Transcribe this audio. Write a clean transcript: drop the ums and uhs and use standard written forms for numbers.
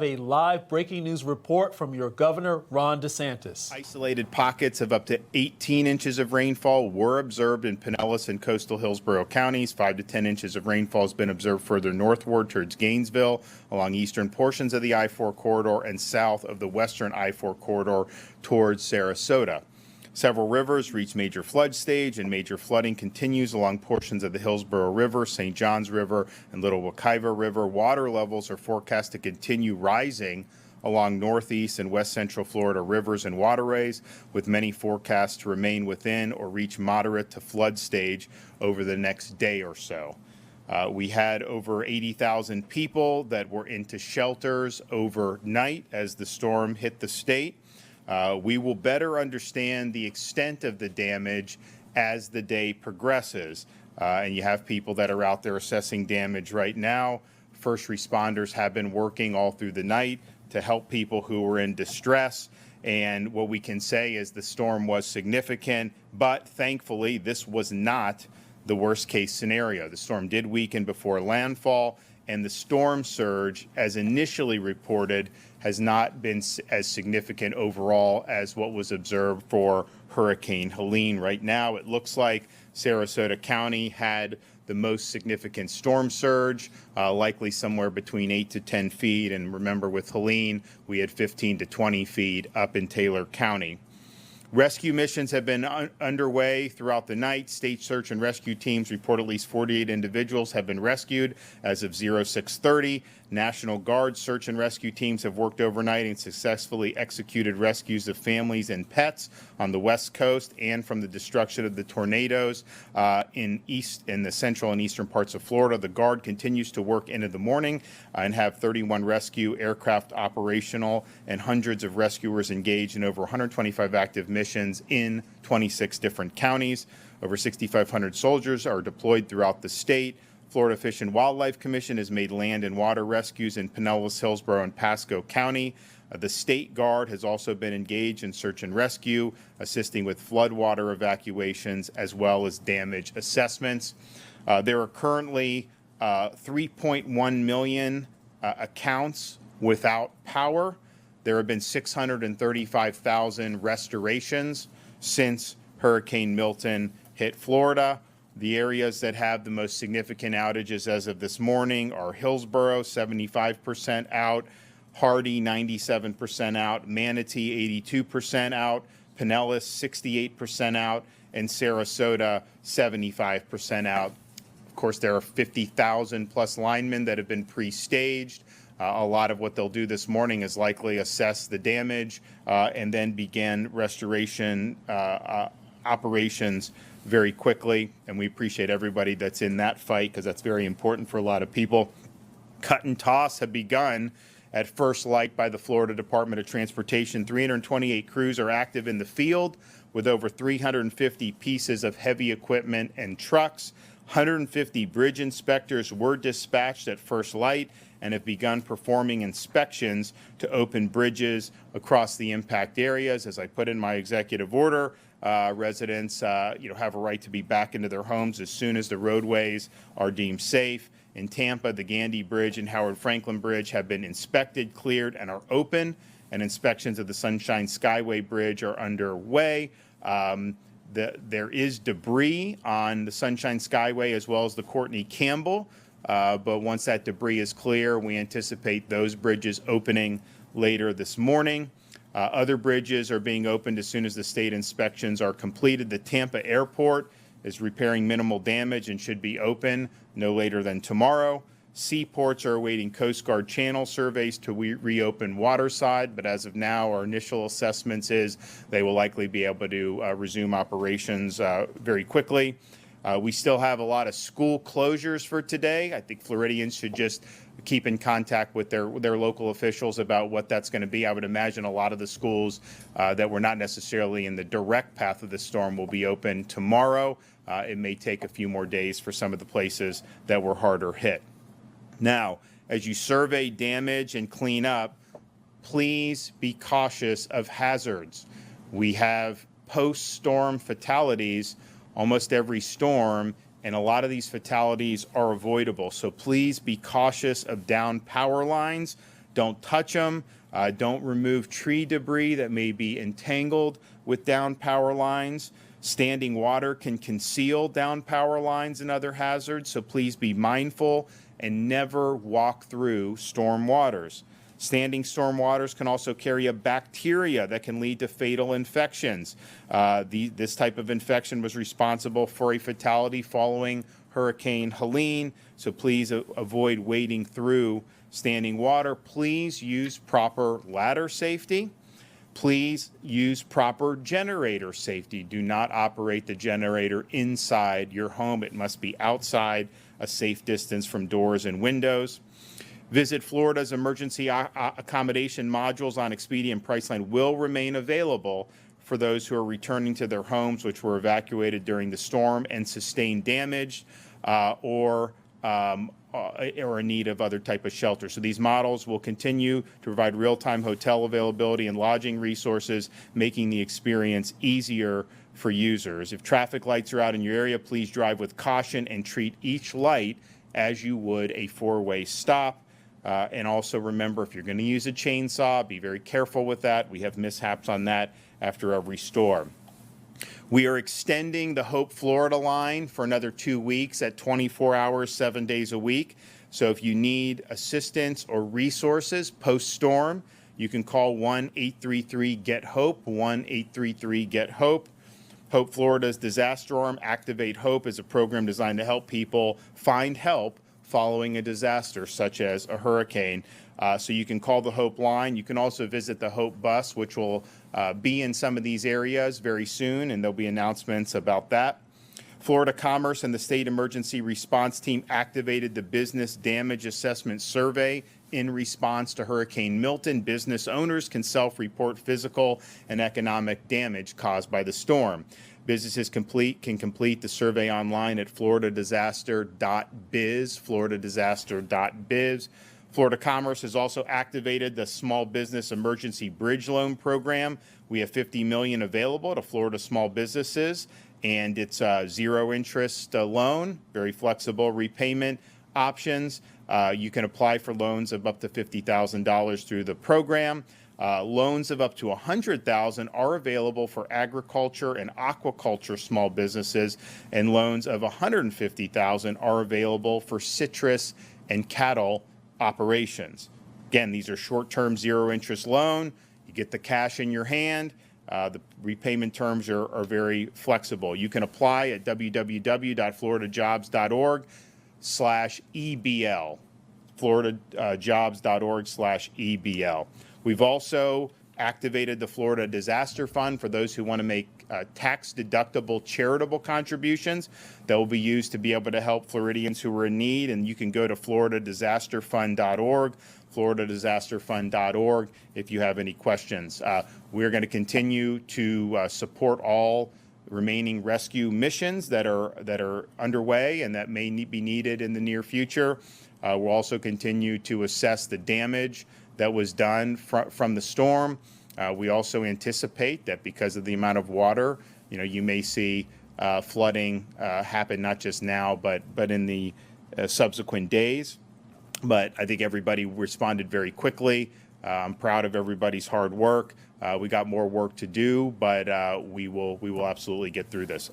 A live breaking news report from your governor, Ron DeSantis. Isolated pockets of up to 18 inches of rainfall were observed in Pinellas and coastal Hillsborough counties. 5 to 10 inches of rainfall has been observed further northward towards Gainesville, along eastern portions of the I-4 corridor, and south of the western I-4 corridor towards Sarasota. Several rivers reached major flood stage, and major flooding continues along portions of the Hillsborough River, St. Johns River, and Little Wekiva River. Water levels are forecast to continue rising along northeast and west central Florida rivers and waterways, with many forecasts to remain within or reach moderate to flood stage over the next day or so. We had over 80,000 people that were into shelters overnight as the storm hit the state. We will better understand the extent of the damage as the day progresses. And you have people that are out there assessing damage right now. First responders have been working all through the night to help people who were in distress. And what we can say is the storm was significant, but thankfully this was not the worst case scenario. The storm did weaken before landfall, and the storm surge, as initially reported, has not been as significant overall as what was observed for Hurricane Helene. Right now, it looks like Sarasota County had the most significant storm surge, likely somewhere between 8 to 10 feet. And remember, with Helene, we had 15 to 20 feet up in Taylor County. Rescue missions have been underway throughout the night. State search and rescue teams report at least 48 individuals have been rescued as of 0630. National Guard search and rescue teams have worked overnight and successfully executed rescues of families and pets on the West Coast and from the destruction of the tornadoes in the central and eastern parts of Florida. The Guard continues to work into the morning and have 31 rescue aircraft operational and hundreds of rescuers engaged in over 125 active missions in 26 different counties. Over 6,500 soldiers are deployed throughout the state. Florida Fish and Wildlife Commission has made land and water rescues in Pinellas, Hillsborough, and Pasco County. The State Guard has also been engaged in search and rescue, assisting with floodwater evacuations as well as damage assessments. There are currently 3.1 million accounts without power. There have been 635,000 restorations since Hurricane Milton hit Florida. The areas that have the most significant outages as of this morning are Hillsborough, 75% out, Hardy, 97% out, Manatee, 82% out, Pinellas, 68% out, and Sarasota, 75% out. Of course, there are 50,000 plus linemen that have been pre-staged. A lot of what they'll do this morning is likely assess the damage and then begin restoration operations very quickly. And we appreciate everybody that's in that fight because that's very important for a lot of people. Cut and toss have begun at first light by the Florida Department of Transportation. 328 crews are active in the field with over 350 pieces of heavy equipment and trucks. 150 bridge inspectors were dispatched at first light and have begun performing inspections to open bridges across the impact areas. As I put in my executive order, residents have a right to be back into their homes as soon as the roadways are deemed safe. In Tampa, the Gandy Bridge and Howard Franklin Bridge have been inspected, cleared, and are open, and inspections of the Sunshine Skyway Bridge are underway. There is debris on the Sunshine Skyway as well as the Courtney Campbell, but once that debris is clear, we anticipate those bridges opening later this morning. Other bridges are being opened as soon as the state inspections are completed. The Tampa Airport is repairing minimal damage and should be open no later than tomorrow. Seaports are awaiting Coast Guard channel surveys to reopen waterside, but as of now, our initial assessments is they will likely be able to resume operations very quickly. We still have a lot of school closures for today. I think Floridians should just keep in contact with their local officials about what that's going to be. I would imagine a lot of the schools that were not necessarily in the direct path of the storm will be open tomorrow. It may take a few more days for some of the places that were harder hit. Now, as you survey damage and clean up, please be cautious of hazards. We have post-storm fatalities almost every storm, and a lot of these fatalities are avoidable. So please be cautious of downed power lines. Don't touch them. Don't remove tree debris that may be entangled with down power lines. Standing water can conceal down power lines and other hazards, so please be mindful and never walk through storm waters. Standing storm waters can also carry a bacteria that can lead to fatal infections. This type of infection was responsible for a fatality following Hurricane Helene, so please avoid wading through standing water. Please use proper ladder safety. Please use proper generator safety. Do not operate the generator inside your home. It must be outside, a safe distance from doors and windows. Visit Florida's emergency accommodation modules on Expedia and Priceline will remain available for those who are returning to their homes which were evacuated during the storm and sustained damage or in need of other type of shelter. So these models will continue to provide real-time hotel availability and lodging resources, making the experience easier for users. If traffic lights are out in your area, please drive with caution and treat each light as you would a four-way stop. And also remember, if you're going to use a chainsaw, be very careful with that. We have mishaps on that after every storm. We are extending the Hope Florida line for another 2 weeks at 24 hours, 7 days a week. So if you need assistance or resources post-storm, you can call 1-833-GET-HOPE, 1-833-GET-HOPE. Hope Florida's disaster arm, Activate Hope, is a program designed to help people find help following a disaster such as a hurricane. So you can call the Hope line. You can also visit the Hope bus, which will be in some of these areas very soon, and there'll be announcements about that. Florida Commerce and the State Emergency Response Team activated the Business Damage Assessment Survey in response to Hurricane Milton. Business owners can self-report physical and economic damage caused by the storm. Businesses can complete the survey online at floridadisaster.biz, floridadisaster.biz. Florida Commerce has also activated the Small Business Emergency Bridge Loan Program. We have $50 million available to Florida small businesses, and it's a zero interest loan, very flexible repayment options. You can apply for loans of up to $50,000 through the program. Loans of up to $100,000 are available for agriculture and aquaculture small businesses, and loans of $150,000 are available for citrus and cattle operations. Again, these are short-term zero-interest loan. You get the cash in your hand. The repayment terms are very flexible. You can apply at www.floridajobs.org/EBL, floridajobs.org/EBL. We've also activated the Florida Disaster Fund for those who want to make tax-deductible charitable contributions that will be used to be able to help Floridians who are in need. And you can go to floridadisasterfund.org, floridadisasterfund.org, if you have any questions. We're going to continue to support all remaining rescue missions that are underway and that may be needed in the near future. We'll also continue to assess the damage that was done from the storm. We also anticipate that because of the amount of water, you may see flooding happen not just now, but in the subsequent days. But I think everybody responded very quickly. I'm proud of everybody's hard work. We got more work to do, but we will absolutely get through this.